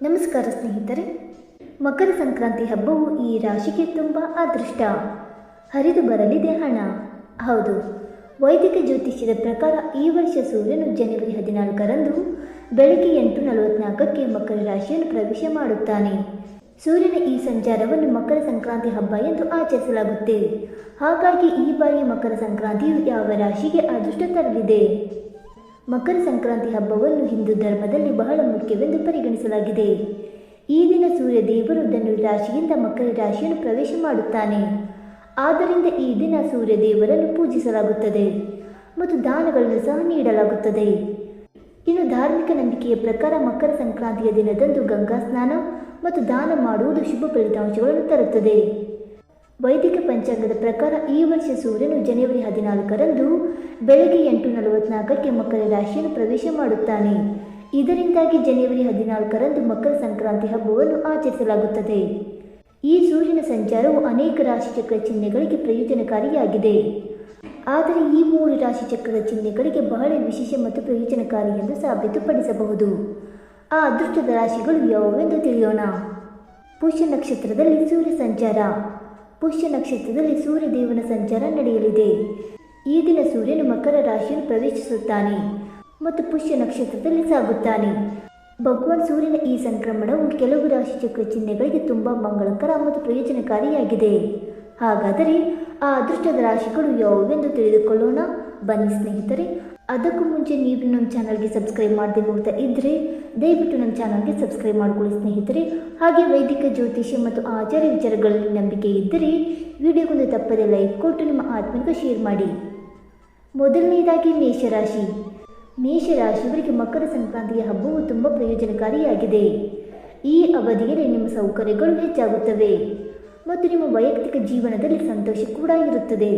ನಮಸ್ಕಾರ ಸ್ನೇಹಿತರೆ. ಮಕರ ಸಂಕ್ರಾಂತಿ ಹಬ್ಬವು ಈ ರಾಶಿಗೆ ತುಂಬ ಅದೃಷ್ಟ. ಹರಿದು ಬರಲಿದೆ ಹಣ. ಹೌದು, ವೈದಿಕ ಜ್ಯೋತಿಷ್ಯದ ಪ್ರಕಾರ ಈ ವರ್ಷ ಸೂರ್ಯನು ಜನವರಿ 14ರಂದು ಬೆಳಗ್ಗೆ 8:44ಕ್ಕೆ ಮಕರ ರಾಶಿಯನ್ನು ಪ್ರವೇಶ ಮಾಡುತ್ತಾನೆ. ಸೂರ್ಯನ ಈ ಸಂಚಾರವನ್ನು ಮಕರ ಸಂಕ್ರಾಂತಿ ಹಬ್ಬ ಎಂದು ಆಚರಿಸಲಾಗುತ್ತೆ. ಹಾಗಾಗಿ ಈ ಬಾರಿ ಮಕರ ಸಂಕ್ರಾಂತಿಯು ಯಾವ ರಾಶಿಗೆ ಅದೃಷ್ಟ ತರಲಿದೆ? ಮಕರ ಸಂಕ್ರಾಂತಿ ಹಬ್ಬವನ್ನು ಹಿಂದೂ ಧರ್ಮದಲ್ಲಿ ಬಹಳ ಮುಖ್ಯವೆಂದು ಪರಿಗಣಿಸಲಾಗಿದೆ. ಈ ದಿನ ಸೂರ್ಯ ದೇವರು ಧನು ರಾಶಿಯಿಂದ ಮಕರ ರಾಶಿಯನ್ನು ಪ್ರವೇಶ ಮಾಡುತ್ತಾನೆ. ಆದ್ದರಿಂದ ಈ ದಿನ ಸೂರ್ಯ ದೇವರನ್ನು ಪೂಜಿಸಲಾಗುತ್ತದೆ ಮತ್ತು ದಾನಗಳನ್ನು ಸಹ ನೀಡಲಾಗುತ್ತದೆ. ಇನ್ನು ಧಾರ್ಮಿಕ ನಂಬಿಕೆಯ ಪ್ರಕಾರ ಮಕರ ಸಂಕ್ರಾಂತಿಯ ದಿನದಂದು ಗಂಗಾ ಸ್ನಾನ ಮತ್ತು ದಾನ ಮಾಡುವುದು ಶುಭ ಫಲಿತಾಂಶಗಳನ್ನು ತರುತ್ತದೆ. ವೈದಿಕ ಪಂಚಾಂಗದ ಪ್ರಕಾರ ಈ ವರ್ಷ ಸೂರ್ಯನು ಜನವರಿ 14ರಂದು ಬೆಳಗ್ಗೆ 8:44ಕ್ಕೆ ಮಕರ ರಾಶಿಯನ್ನು ಪ್ರವೇಶ ಮಾಡುತ್ತಾನೆ. ಇದರಿಂದಾಗಿ ಜನವರಿ 14ರಂದು ಮಕರ ಸಂಕ್ರಾಂತಿ ಹಬ್ಬವನ್ನು ಆಚರಿಸಲಾಗುತ್ತದೆ. ಈ ಸೂರ್ಯನ ಸಂಚಾರವು ಅನೇಕ ರಾಶಿಚಕ್ರ ಚಿಹ್ನೆಗಳಿಗೆ ಪ್ರಯೋಜನಕಾರಿಯಾಗಿದೆ. ಆದರೆ ಈ 3 ರಾಶಿಚಕ್ರದ ಚಿಹ್ನೆಗಳಿಗೆ ಬಹಳ ವಿಶೇಷ ಮತ್ತು ಪ್ರಯೋಜನಕಾರಿ ಎಂದು ಸಾಬೀತುಪಡಿಸಬಹುದು. ಆ ಅದೃಷ್ಟದ ರಾಶಿಗಳು ಯಾವುವೆಂದು ತಿಳಿಯೋಣ. ಪುಷ್ಯ ನಕ್ಷತ್ರದಲ್ಲಿ ಸೂರ್ಯ ಸಂಚಾರ. ಪುಷ್ಯ ನಕ್ಷತ್ರದಲ್ಲಿ ಸೂರ್ಯ ದೇವನ ಸಂಚಾರ ನಡೆಯಲಿದೆ. ಈ ದಿನ ಸೂರ್ಯನು ಮಕರ ರಾಶಿಯನ್ನು ಪ್ರವೇಶಿಸುತ್ತಾನೆ ಮತ್ತು ಪುಷ್ಯ ನಕ್ಷತ್ರದಲ್ಲಿ ಸಾಗುತ್ತಾನೆ. ಭಗವಾನ್ ಸೂರ್ಯನ ಈ ಸಂಕ್ರಮಣವು ಕೆಲವು ರಾಶಿಚಕ್ರ ಚಿಹ್ನೆಗಳಿಗೆ ತುಂಬ ಮಂಗಳಕರ ಮತ್ತು ಪ್ರಯೋಜನಕಾರಿಯಾಗಿದೆ. ಹಾಗಾದರೆ ಆ ಅದೃಷ್ಟದ ರಾಶಿಗಳು ಯಾವುವೆಂದು ತಿಳಿದುಕೊಳ್ಳೋಣ. ಬನ್ನಿ ಸ್ನೇಹಿತರೆ. ಅದಕ್ಕೂ ಮುಂಚೆ ನೀವು ನಮ್ಮ ಚಾನಲ್ಗೆ ಸಬ್ಸ್ಕ್ರೈಬ್ ಮಾಡದೆ ನೋಡ್ತಾ ಇದ್ದರೆ ದಯವಿಟ್ಟು ನಮ್ಮ ಚಾನಲ್ಗೆ ಸಬ್ಸ್ಕ್ರೈಬ್ ಮಾಡಿಕೊಳ್ಳಿ ಸ್ನೇಹಿತರೆ. ಹಾಗೆ ವೈದಿಕ ಜ್ಯೋತಿಷ್ಯ ಮತ್ತು ಆಚಾರ ವಿಚಾರಗಳಲ್ಲಿ ನಂಬಿಕೆ ಇದ್ದರೆ ವಿಡಿಯೋಗೊಂದು ತಪ್ಪದೆ ಲೈಕ್ ಕೊಟ್ಟು ನಿಮ್ಮ ಆತ್ಮೀಕ ಶೇರ್ ಮಾಡಿ. ಮೊದಲನೆಯದಾಗಿ ಮೇಷರಾಶಿ. ಮೇಷರಾಶಿಯವರಿಗೆ ಮಕರ ಸಂಕ್ರಾಂತಿಯ ಹಬ್ಬವು ತುಂಬ ಪ್ರಯೋಜನಕಾರಿಯಾಗಿದೆ. ಈ ಅವಧಿಯಲ್ಲಿ ನಿಮ್ಮ ಸೌಕರ್ಯಗಳು ಹೆಚ್ಚಾಗುತ್ತವೆ ಮತ್ತು ನಿಮ್ಮ ವೈಯಕ್ತಿಕ ಜೀವನದಲ್ಲಿ ಸಂತೋಷ ಕೂಡ ಇರುತ್ತದೆ.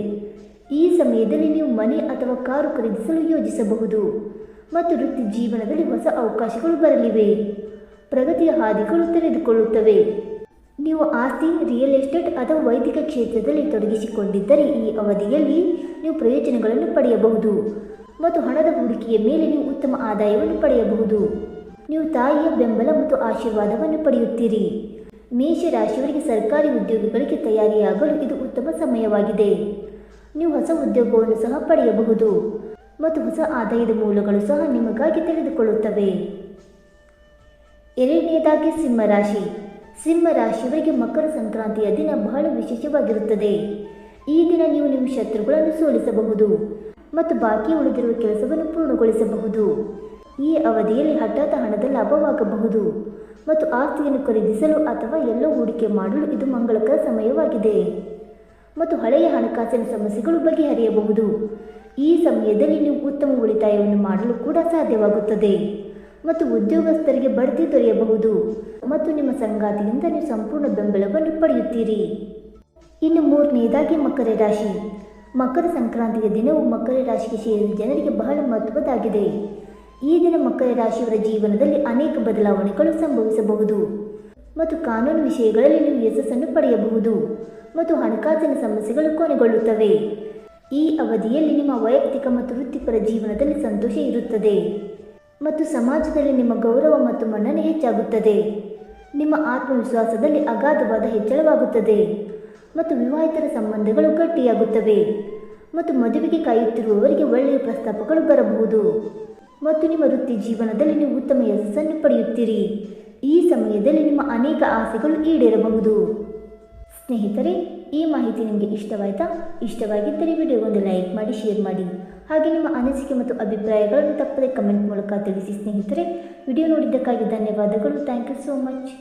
ಈ ಸಮಯದಲ್ಲಿ ನೀವು ಮನೆ ಅಥವಾ ಕಾರು ಖರೀದಿಸಲು ಯೋಜಿಸಬಹುದು ಮತ್ತು ವೃತ್ತಿ ಜೀವನದಲ್ಲಿ ಹೊಸ ಅವಕಾಶಗಳು ಬರಲಿವೆ. ಪ್ರಗತಿಯ ಹಾದಿಗಳು ತೆರೆದುಕೊಳ್ಳುತ್ತವೆ. ನೀವು ಆಸ್ತಿ, ರಿಯಲ್ ಎಸ್ಟೇಟ್ ಅಥವಾ ವೈದಿಕ ಕ್ಷೇತ್ರದಲ್ಲಿ ತೊಡಗಿಸಿಕೊಂಡಿದ್ದರೆ ಈ ಅವಧಿಯಲ್ಲಿ ನೀವು ಪ್ರಯೋಜನಗಳನ್ನು ಪಡೆಯಬಹುದು ಮತ್ತು ಹಣದ ಹೂಡಿಕೆಯ ಮೇಲೆ ನೀವು ಉತ್ತಮ ಆದಾಯವನ್ನು ಪಡೆಯಬಹುದು. ನೀವು ತಾಯಿಯ ಬೆಂಬಲ ಮತ್ತು ಆಶೀರ್ವಾದವನ್ನು ಪಡೆಯುತ್ತೀರಿ. ಮೇಷರಾಶಿಯವರಿಗೆ ಸರ್ಕಾರಿ ಉದ್ಯೋಗಗಳಿಗೆ ತಯಾರಿಯಾಗಲು ಇದು ಉತ್ತಮ ಸಮಯವಾಗಿದೆ. ನೀವು ಹೊಸ ಉದ್ಯೋಗವನ್ನು ಸಹ ಪಡೆಯಬಹುದು ಮತ್ತು ಹೊಸ ಆದಾಯದ ಮೂಲಗಳು ಸಹ ನಿಮಗಾಗಿ ತೆರೆದುಕೊಳ್ಳುತ್ತವೆ. ಎರಡನೆಯದಾಗಿ ಸಿಂಹರಾಶಿ. ಸಿಂಹರಾಶಿಯವರಿಗೆ ಮಕರ ಸಂಕ್ರಾಂತಿಯ ದಿನ ಬಹಳ ವಿಶೇಷವಾಗಿರುತ್ತದೆ. ಈ ದಿನ ನೀವು ನಿಮ್ಮ ಶತ್ರುಗಳನ್ನು ಸೋಲಿಸಬಹುದು ಮತ್ತು ಬಾಕಿ ಉಳಿದಿರುವ ಕೆಲಸವನ್ನು ಪೂರ್ಣಗೊಳಿಸಬಹುದು. ಈ ಅವಧಿಯಲ್ಲಿ ಹಠಾತ್ ಹಣದ ಲಾಭವಾಗಬಹುದು ಮತ್ತು ಆಸ್ತಿಯನ್ನು ಖರೀದಿಸಲು ಅಥವಾ ಎಲ್ಲೋ ಹೂಡಿಕೆ ಮಾಡಲು ಇದು ಮಂಗಳಕರ ಸಮಯವಾಗಿದೆ ಮತ್ತು ಹಳೆಯ ಹಣಕಾಸಿನ ಸಮಸ್ಯೆಗಳು ಬಗೆಹರಿಯಬಹುದು. ಈ ಸಮಯದಲ್ಲಿ ನೀವು ಉತ್ತಮ ಉಳಿತಾಯವನ್ನು ಮಾಡಲು ಕೂಡ ಸಾಧ್ಯವಾಗುತ್ತದೆ ಮತ್ತು ಉದ್ಯೋಗಸ್ಥರಿಗೆ ಬಡ್ತಿ ದೊರೆಯಬಹುದು ಮತ್ತು ನಿಮ್ಮ ಸಂಗಾತಿಯಿಂದ ನೀವು ಸಂಪೂರ್ಣ ಬೆಂಬಲವನ್ನು ಪಡೆಯುತ್ತೀರಿ. ಇನ್ನು ಮೂರನೆಯದಾಗಿ ಮಕರ ರಾಶಿ. ಮಕರ ಸಂಕ್ರಾಂತಿಯ ದಿನವು ಮಕರ ರಾಶಿಗೆ ಸೇರಿದ ಜನರಿಗೆ ಬಹಳ ಮಹತ್ವದ್ದಾಗಿದೆ. ಈ ದಿನ ಮಕರ ರಾಶಿಯವರ ಜೀವನದಲ್ಲಿ ಅನೇಕ ಬದಲಾವಣೆಗಳು ಸಂಭವಿಸಬಹುದು ಮತ್ತು ಕಾನೂನು ವಿಷಯಗಳಲ್ಲಿ ನೀವು ಯಶಸ್ಸನ್ನು ಪಡೆಯಬಹುದು ಮತ್ತು ಹಣಕಾಸಿನ ಸಮಸ್ಯೆಗಳು ಕೊನೆಗೊಳ್ಳುತ್ತವೆ. ಈ ಅವಧಿಯಲ್ಲಿ ನಿಮ್ಮ ವೈಯಕ್ತಿಕ ಮತ್ತು ವೃತ್ತಿಪರ ಜೀವನದಲ್ಲಿ ಸಂತೋಷ ಇರುತ್ತದೆ ಮತ್ತು ಸಮಾಜದಲ್ಲಿ ನಿಮ್ಮ ಗೌರವ ಮತ್ತು ಮನ್ನಣೆ ಹೆಚ್ಚಾಗುತ್ತದೆ. ನಿಮ್ಮ ಆತ್ಮವಿಶ್ವಾಸದಲ್ಲಿ ಅಗಾಧವಾದ ಹೆಚ್ಚಳವಾಗುತ್ತದೆ ಮತ್ತು ವಿವಾಹಿತರ ಸಂಬಂಧಗಳು ಗಟ್ಟಿಯಾಗುತ್ತವೆ ಮತ್ತು ಮದುವೆಗೆ ಕಾಯುತ್ತಿರುವವರಿಗೆ ಒಳ್ಳೆಯ ಪ್ರಸ್ತಾಪಗಳು ಬರಬಹುದು ಮತ್ತು ನಿಮ್ಮ ವೃತ್ತಿ ಜೀವನದಲ್ಲಿ ನೀವು ಉತ್ತಮ ಯಶಸ್ಸನ್ನು ಪಡೆಯುತ್ತೀರಿ. ಈ ಸಮಯದಲ್ಲಿ ನಿಮ್ಮ ಅನೇಕ ಆಸೆಗಳು ಈಡೇರಬಹುದು. ಸ್ನೇಹಿತರೆ, ಈ ಮಾಹಿತಿ ನಿಮಗೆ ಇಷ್ಟವಾಯಿತಾ? ಇಷ್ಟವಾಗಿದ್ದರೆ ವಿಡಿಯೋಗೊಂದು ಲೈಕ್ ಮಾಡಿ, ಶೇರ್ ಮಾಡಿ. ಹಾಗೆ ನಿಮ್ಮ ಅನಿಸಿಕೆ ಮತ್ತು ಅಭಿಪ್ರಾಯಗಳನ್ನು ತಪ್ಪದೆ ಕಮೆಂಟ್ ಮೂಲಕ ತಿಳಿಸಿ ಸ್ನೇಹಿತರೆ. ವಿಡಿಯೋ ನೋಡಿದ್ದಕ್ಕಾಗಿ ಧನ್ಯವಾದಗಳು. Thank you so much.